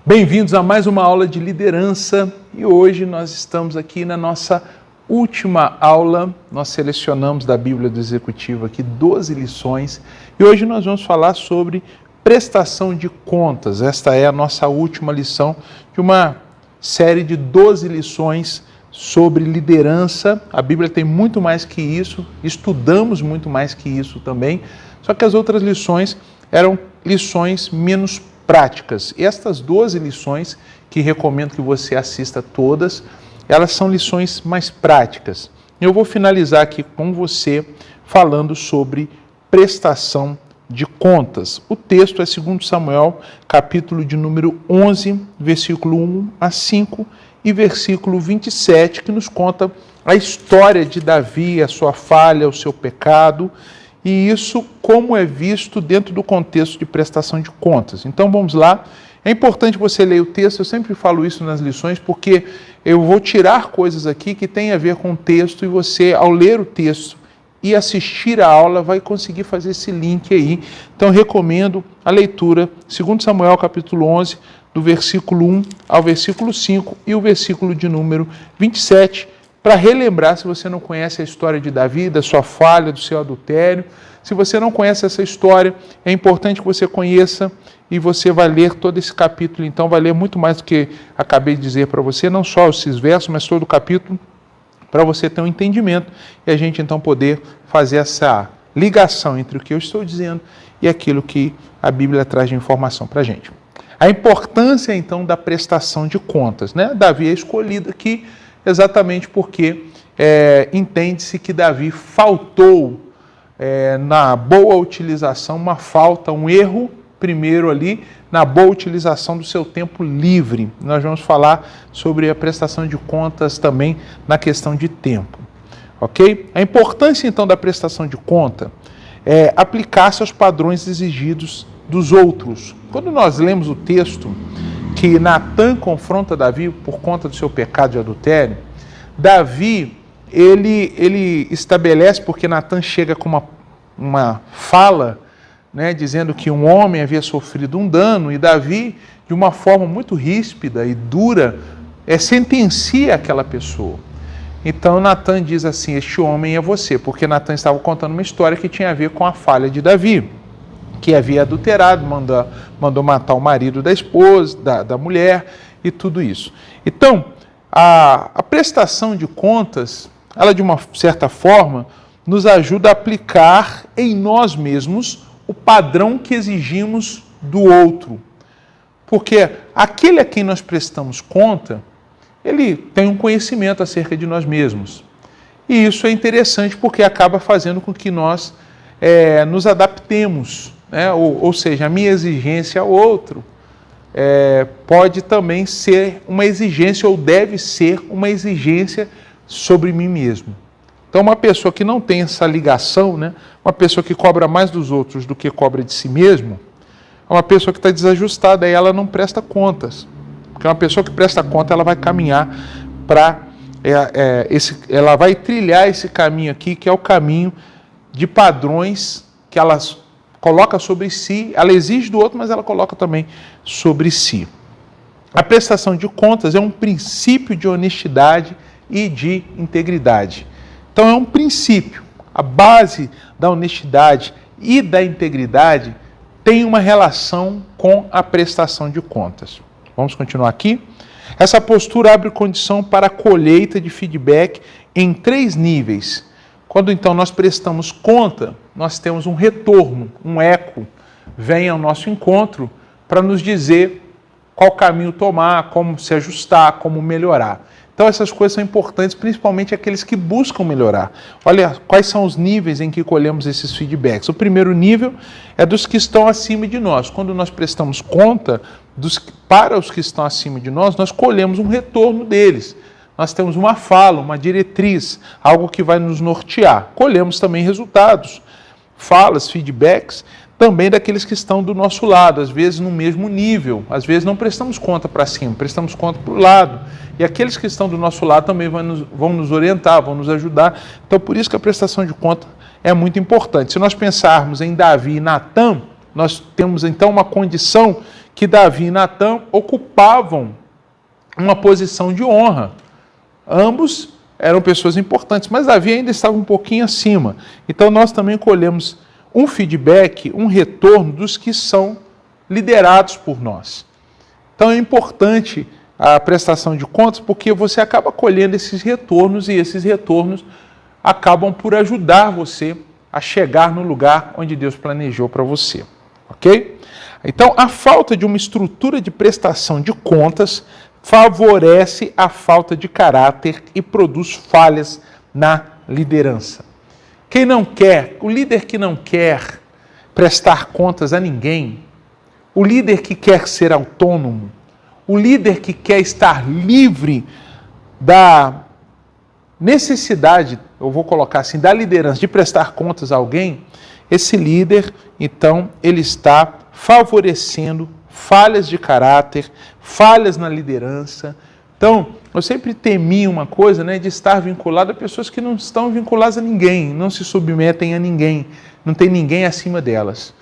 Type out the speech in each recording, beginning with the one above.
Bem-vindos a mais uma aula de liderança e hoje nós estamos aqui na nossa última aula. Nós selecionamos da Bíblia do Executivo aqui 12 lições e hoje nós vamos falar sobre prestação de contas. Esta é a nossa última lição de uma série de 12 lições sobre liderança. A Bíblia tem muito mais que isso, estudamos muito mais que isso também, só que as outras lições eram lições menos práticas. Estas 12 lições, que recomendo que você assista todas, elas são lições mais práticas. Eu vou finalizar aqui com você falando sobre prestação de contas. O texto é 2 Samuel, capítulo de número 11, versículo 1 a 5 e versículo 27, que nos conta a história de Davi, a sua falha, o seu pecado, e isso como é visto dentro do contexto de prestação de contas. Então vamos lá. É importante você ler o texto, eu sempre falo isso nas lições, porque eu vou tirar coisas aqui que têm a ver com o texto e você, ao ler o texto e assistir a aula, vai conseguir fazer esse link aí. Então recomendo a leitura, 2 Samuel capítulo 11, do versículo 1 ao versículo 5 e o versículo de número 27, para relembrar, se você não conhece a história de Davi, da sua falha, do seu adultério. Se você não conhece essa história, é importante que você conheça e você vai ler todo esse capítulo. Então vai ler muito mais do que acabei de dizer para você, não só esses versos, mas todo o capítulo, para você ter um entendimento e a gente então poder fazer essa ligação entre o que eu estou dizendo e aquilo que a Bíblia traz de informação para a gente. A importância então da prestação de contas, né? Davi é escolhido aqui exatamente porque entende-se que Davi faltou na boa utilização, uma falta, um erro, primeiro ali, na boa utilização do seu tempo livre. Nós vamos falar sobre a prestação de contas também na questão de tempo, ok? A importância então da prestação de conta é aplicar-se aos padrões exigidos dos outros. Quando nós lemos o texto que Natã confronta Davi por conta do seu pecado de adultério, Davi, ele estabelece, porque Natã chega com uma fala, né, dizendo que um homem havia sofrido um dano, e Davi, de uma forma muito ríspida e dura, sentencia aquela pessoa. Então Natã diz assim: este homem é você, porque Natã estava contando uma história que tinha a ver com a falha de Davi, que havia adulterado, mandou matar o marido da esposa, da mulher e tudo isso. Então, a prestação de contas, ela de uma certa forma, nos ajuda a aplicar em nós mesmos o padrão que exigimos do outro. Porque aquele a quem nós prestamos conta, ele tem um conhecimento acerca de nós mesmos. E isso é interessante porque acaba fazendo com que nós nos adaptemos, né? Ou seja, a minha exigência ao outro pode também ser uma exigência, ou deve ser uma exigência sobre mim mesmo. Então, uma pessoa que não tem essa ligação, né? Uma pessoa que cobra mais dos outros do que cobra de si mesmo, é uma pessoa que está desajustada e ela não presta contas. Porque uma pessoa que presta conta, ela vai caminhar para ela vai trilhar esse caminho aqui, que é o caminho de padrões que ela coloca sobre si, ela exige do outro, mas ela coloca também sobre si. A prestação de contas é um princípio de honestidade e de integridade. Então é um princípio. A base da honestidade e da integridade tem uma relação com a prestação de contas. Vamos continuar aqui? Essa postura abre condição para a colheita de feedback em 3 níveis. Quando então nós prestamos conta, nós temos um retorno, um eco, vem ao nosso encontro para nos dizer qual caminho tomar, como se ajustar, como melhorar. Então essas coisas são importantes, principalmente aqueles que buscam melhorar. Olha quais são os níveis em que colhemos esses feedbacks. O primeiro nível é dos que estão acima de nós. Quando nós prestamos conta para os que estão acima de nós, nós colhemos um retorno deles. Nós temos uma fala, uma diretriz, algo que vai nos nortear. Colhemos também resultados, falas, feedbacks, também daqueles que estão do nosso lado, às vezes no mesmo nível, às vezes não prestamos conta para cima, prestamos conta para o lado. E aqueles que estão do nosso lado também vão nos orientar, vão nos ajudar. Então, por isso que a prestação de conta é muito importante. Se nós pensarmos em Davi e Natã, nós temos então uma condição que Davi e Natã ocupavam uma posição de honra. Ambos eram pessoas importantes, mas Davi ainda estava um pouquinho acima. Então nós também colhemos um feedback, um retorno dos que são liderados por nós. Então é importante a prestação de contas, porque você acaba colhendo esses retornos e esses retornos acabam por ajudar você a chegar no lugar onde Deus planejou para você, ok? Então, a falta de uma estrutura de prestação de contas favorece a falta de caráter e produz falhas na liderança. Quem não quer, o líder que não quer prestar contas a ninguém, o líder que quer ser autônomo, o líder que quer estar livre da necessidade, eu vou colocar assim, da liderança de prestar contas a alguém, esse líder, então, ele está favorecendo falhas de caráter, falhas na liderança. Então, eu sempre temi uma coisa, né, de estar vinculado a pessoas que não estão vinculadas a ninguém, não se submetem a ninguém, não tem ninguém acima delas.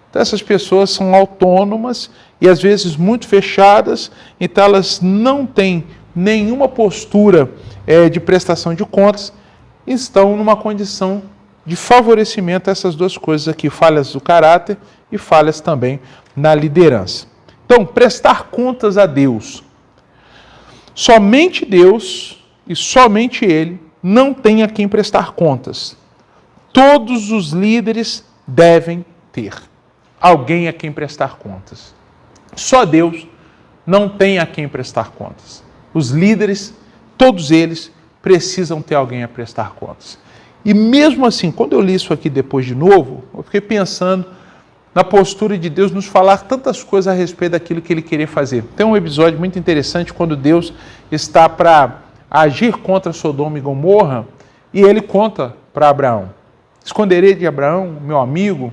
Então, essas pessoas são autônomas e, às vezes, muito fechadas, então elas não têm nenhuma postura de prestação de contas, estão numa condição de favorecimento a essas duas coisas aqui, falhas do caráter e falhas também na liderança. Então, prestar contas a Deus. Somente Deus e somente Ele não tem a quem prestar contas. Todos os líderes devem ter alguém a quem prestar contas. Só Deus não tem a quem prestar contas. Os líderes, todos eles, precisam ter alguém a prestar contas. E mesmo assim, quando eu li isso aqui depois de novo, eu fiquei pensando na postura de Deus nos falar tantas coisas a respeito daquilo que Ele queria fazer. Tem um episódio muito interessante quando Deus está para agir contra Sodoma e Gomorra e Ele conta para Abraão: esconderei de Abraão, meu amigo.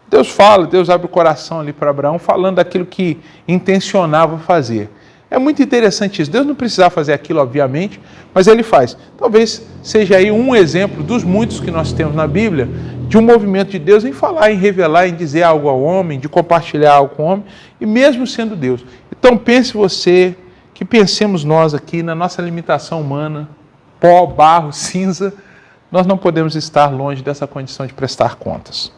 Deus fala, Deus abre o coração ali para Abraão, falando daquilo que intencionava fazer. É muito interessante isso. Deus não precisava fazer aquilo, obviamente, mas Ele faz. Talvez seja aí um exemplo dos muitos que nós temos na Bíblia, de um movimento de Deus em falar, em revelar, em dizer algo ao homem, de compartilhar algo com o homem, e mesmo sendo Deus. Então pense você, que pensemos nós aqui na nossa limitação humana, pó, barro, cinza, nós não podemos estar longe dessa condição de prestar contas.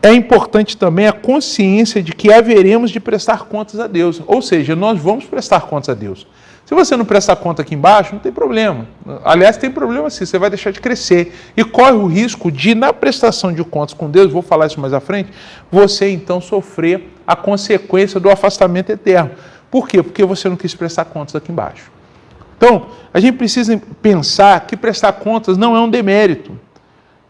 É importante também a consciência de que haveremos de prestar contas a Deus. Ou seja, nós vamos prestar contas a Deus. Se você não prestar conta aqui embaixo, não tem problema. Aliás, tem problema sim, você vai deixar de crescer. E corre o risco de, na prestação de contas com Deus, vou falar isso mais à frente, você então sofrer a consequência do afastamento eterno. Por quê? Porque você não quis prestar contas aqui embaixo. Então, a gente precisa pensar que prestar contas não é um demérito.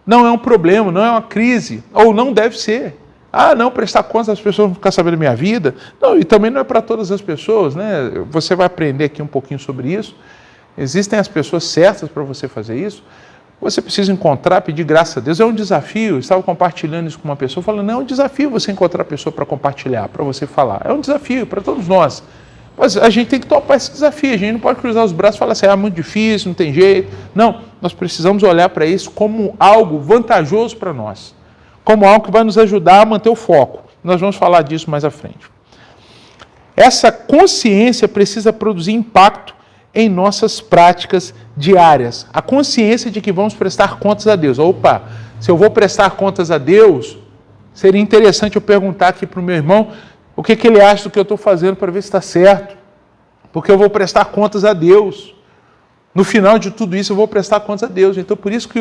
Não é um problema, não é uma crise, ou não deve ser. Ah, não, prestar contas, as pessoas vão ficar sabendo da minha vida. Não, e também não é para todas as pessoas, né? Você vai aprender aqui um pouquinho sobre isso. Existem as pessoas certas para você fazer isso. Você precisa encontrar, pedir graça a Deus. É um desafio. Eu estava compartilhando isso com uma pessoa, falando, não, é um desafio você encontrar a pessoa para compartilhar, para você falar. É um desafio para todos nós. Mas a gente tem que topar esse desafio, a gente não pode cruzar os braços e falar assim, é muito difícil, não tem jeito. Não, nós precisamos olhar para isso como algo vantajoso para nós, como algo que vai nos ajudar a manter o foco. Nós vamos falar disso mais à frente. Essa consciência precisa produzir impacto em nossas práticas diárias. A consciência de que vamos prestar contas a Deus. Opa, se eu vou prestar contas a Deus, seria interessante eu perguntar aqui para o meu irmão o que ele acha do que eu estou fazendo para ver se está certo. Porque eu vou prestar contas a Deus. No final de tudo isso, eu vou prestar contas a Deus. Então, por isso que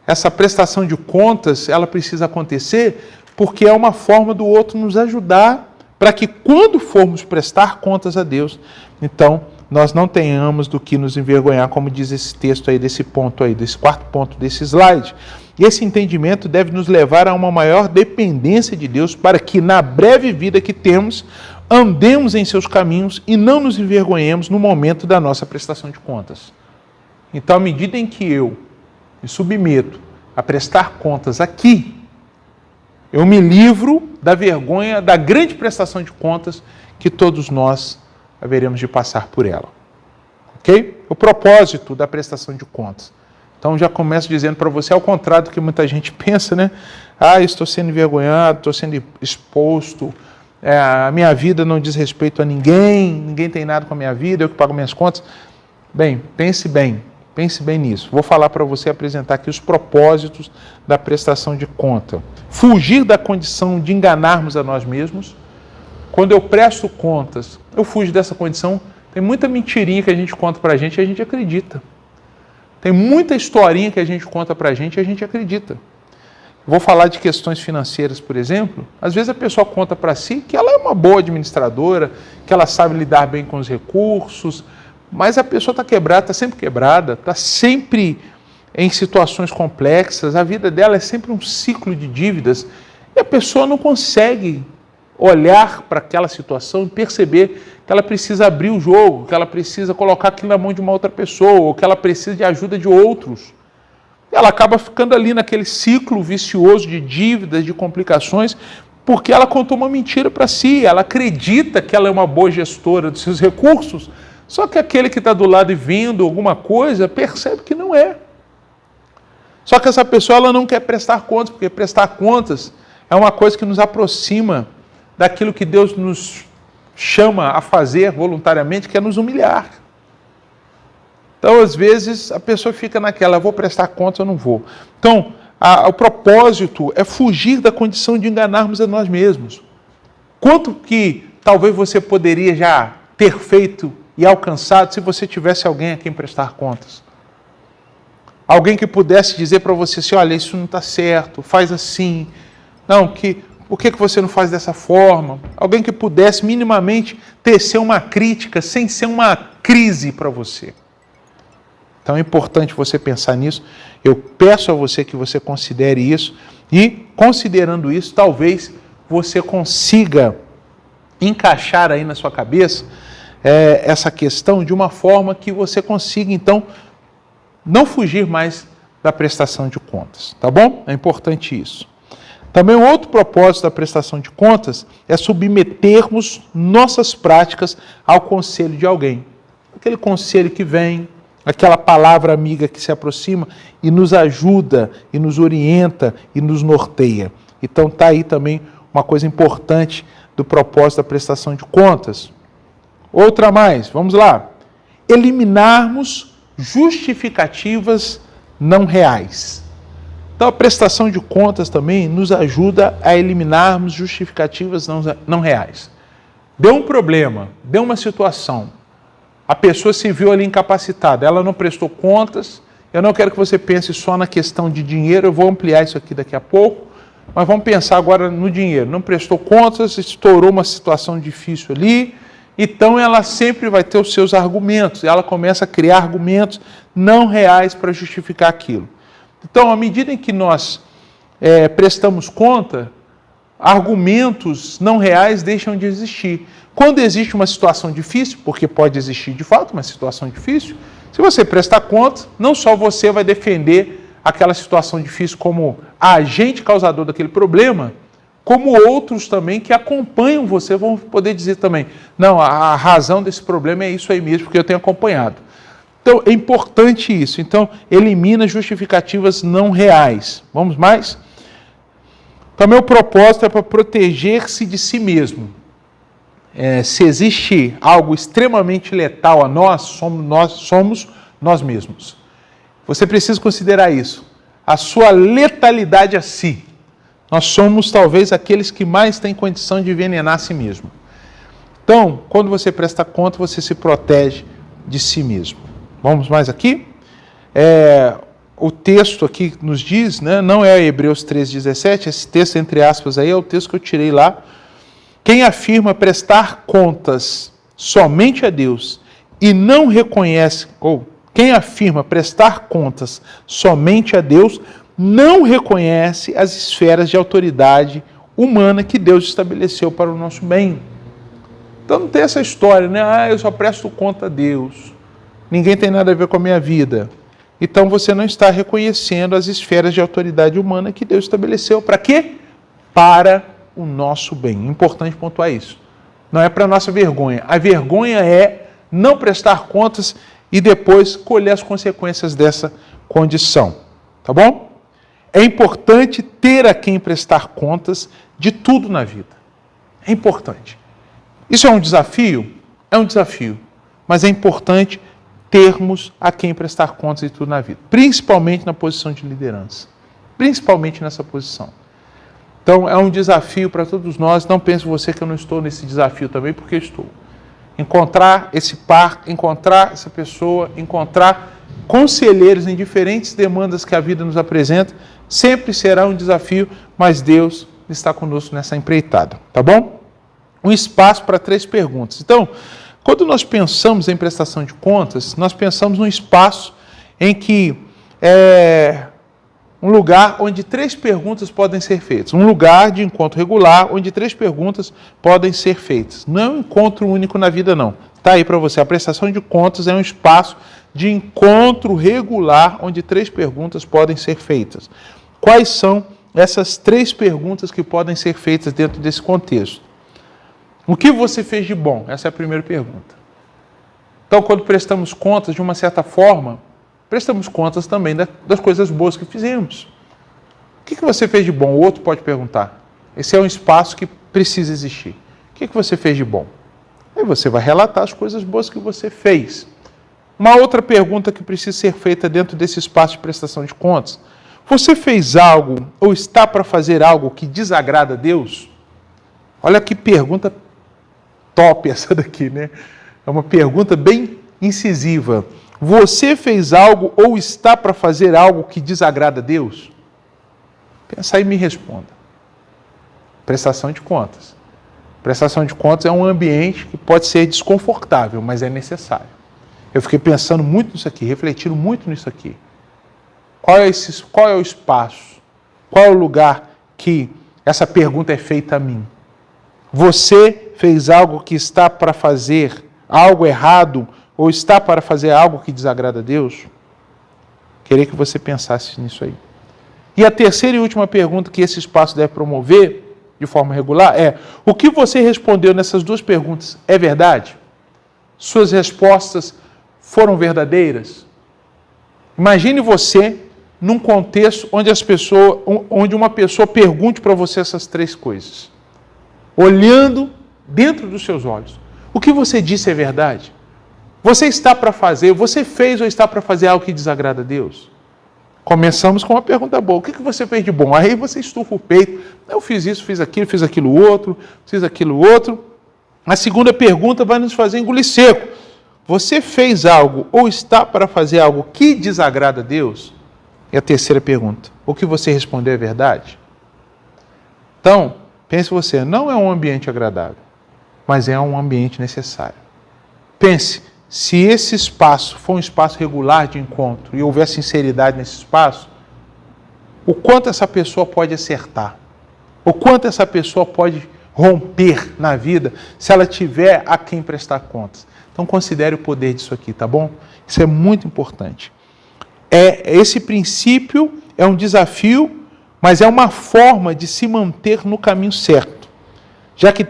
essa prestação de contas, ela precisa acontecer, porque é uma forma do outro nos ajudar para que quando formos prestar contas a Deus, então, nós não tenhamos do que nos envergonhar, como diz esse texto aí, desse ponto aí, desse quarto ponto desse slide. E esse entendimento deve nos levar a uma maior dependência de Deus para que, na breve vida que temos, andemos em seus caminhos e não nos envergonhemos no momento da nossa prestação de contas. Então, à medida em que eu me submeto a prestar contas aqui, eu me livro da vergonha, da grande prestação de contas que todos nós haveremos de passar por ela. Ok? O propósito da prestação de contas. Então, já começo dizendo para você, ao contrário do que muita gente pensa, né? Ah, estou sendo envergonhado, estou sendo exposto, a minha vida não diz respeito a ninguém, ninguém tem nada com a minha vida, eu que pago minhas contas. Bem, pense bem nisso. Vou falar para você, apresentar aqui os propósitos da prestação de conta. Fugir da condição de enganarmos a nós mesmos. Quando eu presto contas, eu fujo dessa condição. Tem muita mentirinha que a gente conta para a gente e a gente acredita. Tem muita historinha que a gente conta para a gente e a gente acredita. Vou falar de questões financeiras, por exemplo. Às vezes a pessoa conta para si que ela é uma boa administradora, que ela sabe lidar bem com os recursos, mas a pessoa está quebrada, está sempre em situações complexas, a vida dela é sempre um ciclo de dívidas e a pessoa não consegue olhar para aquela situação e perceber que ela precisa abrir o jogo, que ela precisa colocar aquilo na mão de uma outra pessoa, ou que ela precisa de ajuda de outros. Ela acaba ficando ali naquele ciclo vicioso de dívidas, de complicações, porque ela contou uma mentira para si, ela acredita que ela é uma boa gestora dos seus recursos, só que aquele que está do lado e vendo alguma coisa percebe que não é. Só que essa pessoa ela não quer prestar contas, porque prestar contas é uma coisa que nos aproxima daquilo que Deus nos chama a fazer voluntariamente, que é nos humilhar. Então, às vezes, a pessoa fica naquela, eu vou prestar contas, eu não vou. Então, o propósito é fugir da condição de enganarmos a nós mesmos. Quanto que talvez você poderia já ter feito e alcançado se você tivesse alguém a quem prestar contas? Alguém que pudesse dizer para você assim, olha, isso não está certo, faz assim. Não, por que você não faz dessa forma? Alguém que pudesse minimamente tecer uma crítica sem ser uma crise para você. Então é importante você pensar nisso. Eu peço a você que você considere isso e, considerando isso, talvez você consiga encaixar aí na sua cabeça essa questão de uma forma que você consiga, então, não fugir mais da prestação de contas, tá bom? É importante isso. Também um outro propósito da prestação de contas é submetermos nossas práticas ao conselho de alguém. Aquele conselho que vem, aquela palavra amiga que se aproxima e nos ajuda, e nos orienta, e nos norteia. Então está aí também uma coisa importante do propósito da prestação de contas. Outra mais, vamos lá. Eliminarmos justificativas não reais. Então a prestação de contas também nos ajuda a eliminarmos justificativas não reais. Deu um problema, deu uma situação, a pessoa se viu ali incapacitada, ela não prestou contas. Eu não quero que você pense só na questão de dinheiro, eu vou ampliar isso aqui daqui a pouco, mas vamos pensar agora no dinheiro. Não prestou contas, estourou uma situação difícil ali, então ela sempre vai ter os seus argumentos, ela começa a criar argumentos não reais para justificar aquilo. Então, à medida em que nós prestamos conta, argumentos não reais deixam de existir. Quando existe uma situação difícil, porque pode existir de fato uma situação difícil, se você prestar conta, não só você vai defender aquela situação difícil como agente causador daquele problema, como outros também que acompanham você vão poder dizer também, não, a razão desse problema é isso aí mesmo, porque eu tenho acompanhado. Então, é importante isso. Então, elimina justificativas não reais. Vamos mais? Também o propósito é para proteger-se de si mesmo. Se existe algo extremamente letal a nós, somos nós mesmos. Você precisa considerar isso. A sua letalidade a si. Nós somos talvez aqueles que mais têm condição de envenenar a si mesmo. Então, quando você presta conta, você se protege de si mesmo. Vamos mais aqui? O texto aqui nos diz, né, não é Hebreus 3,17, esse texto, entre aspas, aí é o texto que eu tirei lá. Quem afirma prestar contas somente a Deus e não reconhece, ou quem afirma prestar contas somente a Deus, não reconhece as esferas de autoridade humana que Deus estabeleceu para o nosso bem. Então não tem essa história, né? Eu só presto conta a Deus. Ninguém tem nada a ver com a minha vida. Então você não está reconhecendo as esferas de autoridade humana que Deus estabeleceu. Para quê? Para o nosso bem. Importante pontuar isso. Não é para a nossa vergonha. A vergonha é não prestar contas e depois colher as consequências dessa condição. Tá bom? É importante ter a quem prestar contas de tudo na vida. É importante. Isso é um desafio? É um desafio. Mas é importante termos a quem prestar contas de tudo na vida. Principalmente na posição de liderança. Principalmente nessa posição. Então, é um desafio para todos nós. Não pense você que eu não estou nesse desafio também, porque eu estou. Encontrar esse par, encontrar essa pessoa, encontrar conselheiros em diferentes demandas que a vida nos apresenta, sempre será um desafio, mas Deus está conosco nessa empreitada, tá bom? Um espaço para 3 perguntas. Então, quando nós pensamos em prestação de contas, nós pensamos num espaço em que um lugar onde 3 perguntas podem ser feitas. Um lugar de encontro regular onde 3 perguntas podem ser feitas. Não é um encontro único na vida, não. Está aí para você. A prestação de contas é um espaço de encontro regular onde 3 perguntas podem ser feitas. Quais são essas 3 perguntas que podem ser feitas dentro desse contexto? O que você fez de bom? Essa é a primeira pergunta. Então, quando prestamos contas, de uma certa forma, prestamos contas também das coisas boas que fizemos. O que você fez de bom? O outro pode perguntar. Esse é um espaço que precisa existir. O que você fez de bom? Aí você vai relatar as coisas boas que você fez. Uma outra pergunta que precisa ser feita dentro desse espaço de prestação de contas. Você fez algo ou está para fazer algo que desagrada a Deus? Olha que pergunta top essa daqui, né? É uma pergunta bem incisiva. Você fez algo ou está para fazer algo que desagrada a Deus? Pensa aí e me responda. Prestação de contas. Prestação de contas é um ambiente que pode ser desconfortável, mas é necessário. Eu fiquei pensando muito nisso aqui, refletindo muito nisso aqui. Qual é o espaço? Qual é o lugar que essa pergunta é feita a mim? Você fez algo que está para fazer algo errado ou está para fazer algo que desagrada a Deus? Queria que você pensasse nisso aí. E a terceira e última pergunta que esse espaço deve promover de forma regular é: o que você respondeu nessas 2 perguntas é verdade? Suas respostas foram verdadeiras? Imagine você num contexto onde uma pessoa pergunte para você essas 3 coisas. Olhando dentro dos seus olhos. O que você disse é verdade? Você está para fazer, você fez ou está para fazer algo que desagrada a Deus? Começamos com uma pergunta boa. O que você fez de bom? Aí você estufa o peito. Eu fiz isso, fiz aquilo outro, fiz aquilo outro. A segunda pergunta vai nos fazer engolir seco. Você fez algo ou está para fazer algo que desagrada a Deus? E a terceira pergunta. O que você respondeu é verdade? Então, pense você, não é um ambiente agradável, mas é um ambiente necessário. Pense, se esse espaço for um espaço regular de encontro e houver sinceridade nesse espaço, o quanto essa pessoa pode acertar, o quanto essa pessoa pode romper na vida se ela tiver a quem prestar contas. Então considere o poder disso aqui, tá bom? Isso é muito importante. Esse princípio é um desafio, mas é uma forma de se manter no caminho certo, já que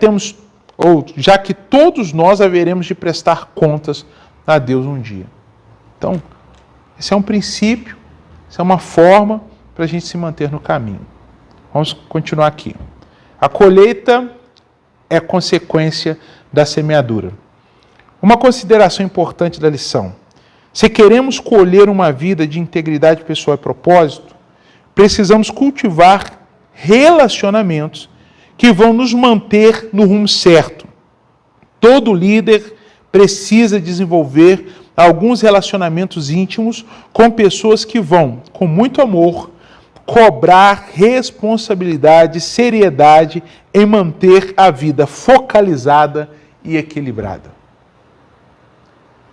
todos nós haveremos de prestar contas a Deus um dia. Então, esse é um princípio, essa é uma forma para a gente se manter no caminho. Vamos continuar aqui. A colheita é consequência da semeadura. Uma consideração importante da lição. Se queremos colher uma vida de integridade pessoal e propósito, precisamos cultivar relacionamentos que vão nos manter no rumo certo. Todo líder precisa desenvolver alguns relacionamentos íntimos com pessoas que vão, com muito amor, cobrar responsabilidade, seriedade em manter a vida focalizada e equilibrada.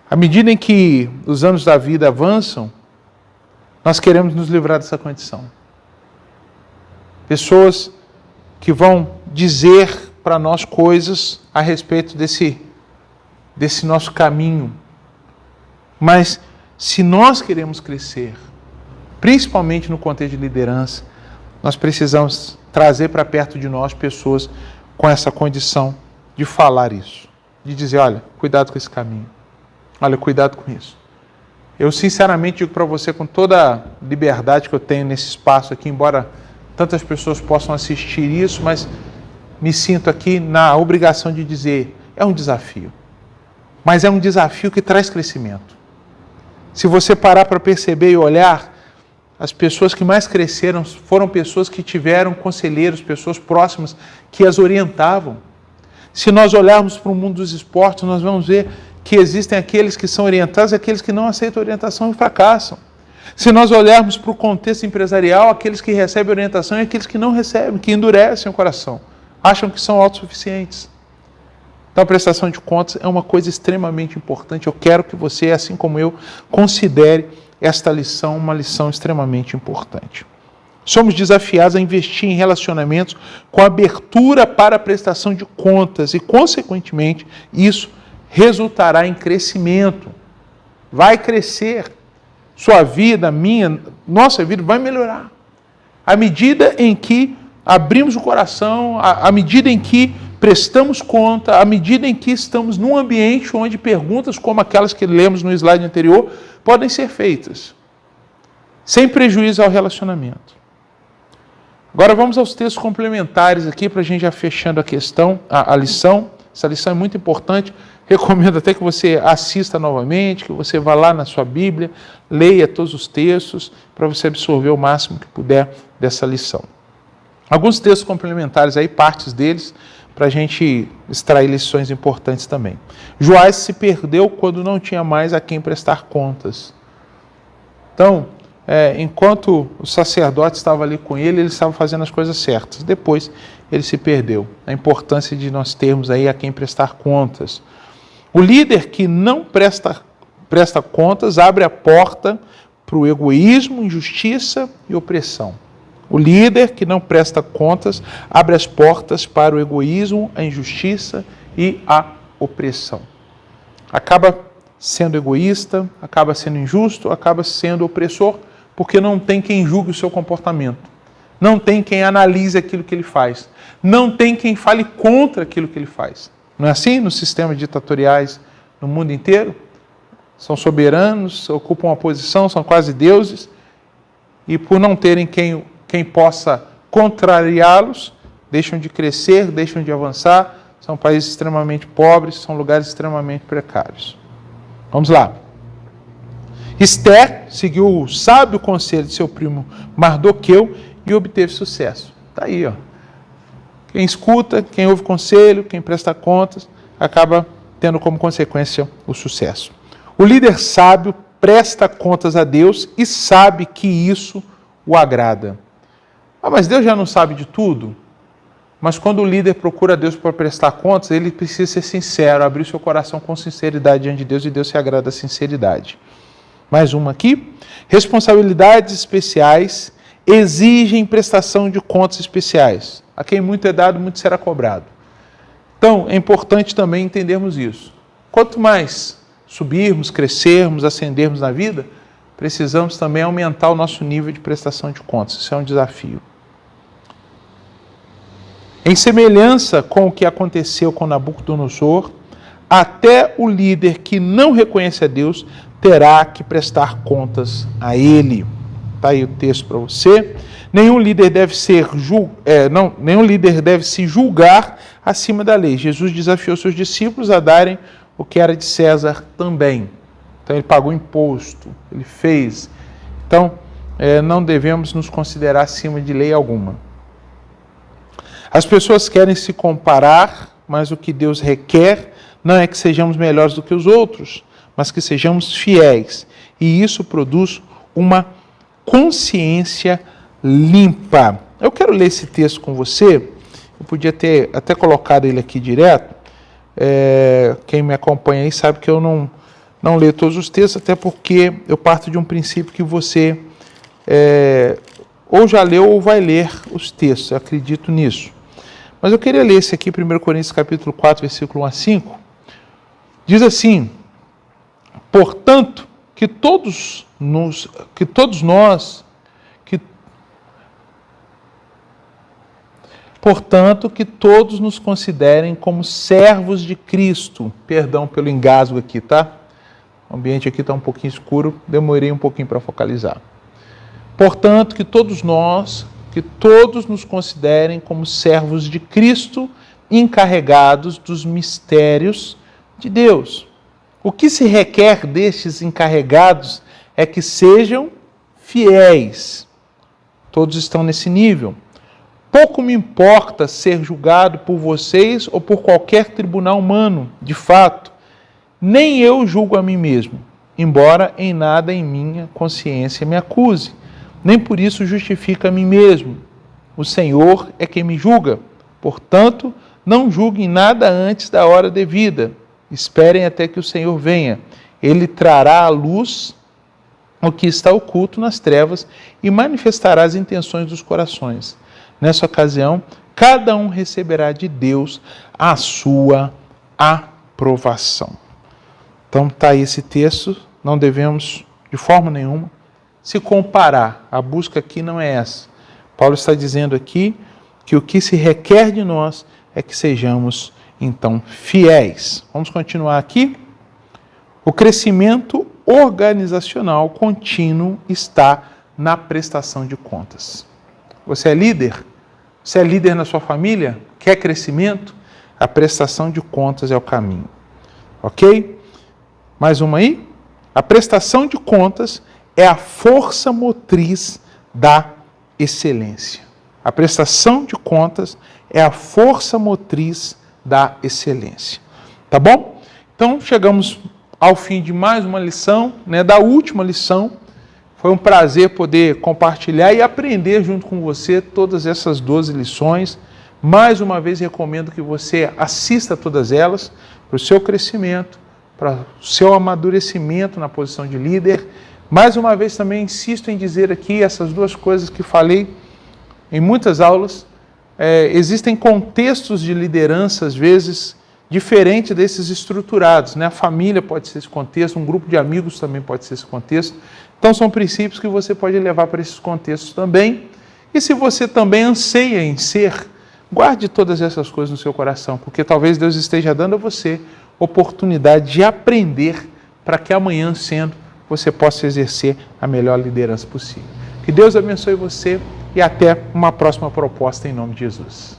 À medida em que os anos da vida avançam, nós queremos nos livrar dessa condição. Pessoas que vão dizer para nós coisas a respeito desse nosso caminho. Mas se nós queremos crescer, principalmente no contexto de liderança, nós precisamos trazer para perto de nós pessoas com essa condição de falar isso. De dizer, olha, cuidado com esse caminho. Olha, cuidado com isso. Eu sinceramente digo para você com toda a liberdade que eu tenho nesse espaço aqui, embora tantas pessoas possam assistir isso, mas me sinto aqui na obrigação de dizer, é um desafio. Mas é um desafio que traz crescimento. Se você parar para perceber e olhar, as pessoas que mais cresceram foram pessoas que tiveram conselheiros, pessoas próximas que as orientavam. Se nós olharmos para o mundo dos esportes, nós vamos ver que existem aqueles que são orientados e aqueles que não aceitam orientação e fracassam. Se nós olharmos para o contexto empresarial, aqueles que recebem orientação e aqueles que não recebem, que endurecem o coração, acham que são autossuficientes. Então, a prestação de contas é uma coisa extremamente importante. Eu quero que você, assim como eu, considere esta lição uma lição extremamente importante. Somos desafiados a investir em relacionamentos com abertura para a prestação de contas e, consequentemente, isso resultará em crescimento. Vai crescer. Sua vida, minha, nossa vida vai melhorar. À medida em que abrimos o coração, à medida em que prestamos conta, à medida em que estamos num ambiente onde perguntas como aquelas que lemos no slide anterior podem ser feitas, sem prejuízo ao relacionamento. Agora vamos aos textos complementares aqui para a gente já fechando a questão, a lição. Essa lição é muito importante. Recomendo até que você assista novamente, que você vá lá na sua Bíblia, leia todos os textos para você absorver o máximo que puder dessa lição. Alguns textos complementares aí, partes deles, para a gente extrair lições importantes também. Joás se perdeu quando não tinha mais a quem prestar contas. Então, enquanto o sacerdote estava ali com ele estava fazendo as coisas certas. Depois, ele se perdeu. A importância de nós termos aí a quem prestar contas. O líder que não presta contas abre a porta para o egoísmo, injustiça e opressão. O líder que não presta contas abre as portas para o egoísmo, a injustiça e a opressão. Acaba sendo egoísta, acaba sendo injusto, acaba sendo opressor, porque não tem quem julgue o seu comportamento. Não tem quem analise aquilo que ele faz. Não tem quem fale contra aquilo que ele faz. Não é assim nos sistemas ditatoriais no mundo inteiro? São soberanos, ocupam uma posição, são quase deuses, e por não terem quem possa contrariá-los, deixam de crescer, deixam de avançar, são países extremamente pobres, são lugares extremamente precários. Vamos lá. Esther seguiu o sábio conselho de seu primo Mardoqueu e obteve sucesso. Está aí, ó. Quem escuta, quem ouve conselho, quem presta contas, acaba tendo como consequência o sucesso. O líder sábio presta contas a Deus e sabe que isso o agrada. Mas Deus já não sabe de tudo? Mas quando o líder procura Deus para prestar contas, ele precisa ser sincero, abrir seu coração com sinceridade diante de Deus, e Deus se agrada da sinceridade. Mais uma aqui. Responsabilidades especiais exigem prestação de contas especiais. A quem muito é dado, muito será cobrado. Então, é importante também entendermos isso. Quanto mais subirmos, crescermos, ascendermos na vida, precisamos também aumentar o nosso nível de prestação de contas. Isso é um desafio. Em semelhança com o que aconteceu com Nabucodonosor, até o líder que não reconhece a Deus terá que prestar contas a ele. Está aí o texto para você. Nenhum líder deve se julgar acima da lei. Jesus desafiou seus discípulos a darem o que era de César também. Então ele pagou imposto, ele fez. Então não devemos nos considerar acima de lei alguma. As pessoas querem se comparar, mas o que Deus requer não é que sejamos melhores do que os outros, mas que sejamos fiéis. E isso produz uma consciência limpa. Eu quero ler esse texto com você. Eu podia ter até colocado ele aqui direto. Quem me acompanha aí sabe que eu não leio todos os textos, até porque eu parto de um princípio que você ou já leu ou vai ler os textos. Eu acredito nisso. Mas eu queria ler esse aqui, 1 Coríntios capítulo 4, versículo 1 a 5. Diz assim: portanto, que todos nos considerem como servos de Cristo. Perdão pelo engasgo aqui, tá? O ambiente aqui está um pouquinho escuro, demorei um pouquinho para focalizar. Portanto, que todos nós que todos nos considerem como servos de Cristo, encarregados dos mistérios de Deus. O que se requer destes encarregados é que sejam fiéis. Todos estão nesse nível. Pouco me importa ser julgado por vocês ou por qualquer tribunal humano, de fato. Nem eu julgo a mim mesmo, embora em nada em minha consciência me acuse. Nem por isso justifico a mim mesmo. O Senhor é quem me julga. Portanto, não julguem nada antes da hora devida. Esperem até que o Senhor venha. Ele trará à luz o que está oculto nas trevas e manifestará as intenções dos corações. Nessa ocasião, cada um receberá de Deus a sua aprovação. Então está aí esse texto, não devemos de forma nenhuma se comparar. A busca aqui não é essa. Paulo está dizendo aqui que o que se requer de nós é que sejamos, então, fiéis. Vamos continuar aqui. O crescimento organizacional contínuo está na prestação de contas. Você é líder? Você é líder na sua família? Quer crescimento? A prestação de contas é o caminho. Ok? Mais uma aí? A prestação de contas é a força motriz da excelência. A prestação de contas é a força motriz da excelência. Tá bom? Então, chegamos ao fim de mais uma lição, da última lição. Foi um prazer poder compartilhar e aprender junto com você todas essas 12 lições. Mais uma vez, recomendo que você assista todas elas para o seu crescimento, para o seu amadurecimento na posição de líder. Mais uma vez, também insisto em dizer aqui essas duas coisas que falei em muitas aulas. Existem contextos de liderança, às vezes, diferente desses estruturados. A família pode ser esse contexto, um grupo de amigos também pode ser esse contexto. Então, são princípios que você pode levar para esses contextos também. E se você também anseia em ser, guarde todas essas coisas no seu coração, porque talvez Deus esteja dando a você oportunidade de aprender para que amanhã, sendo, você possa exercer a melhor liderança possível. Que Deus abençoe você e até uma próxima proposta em nome de Jesus.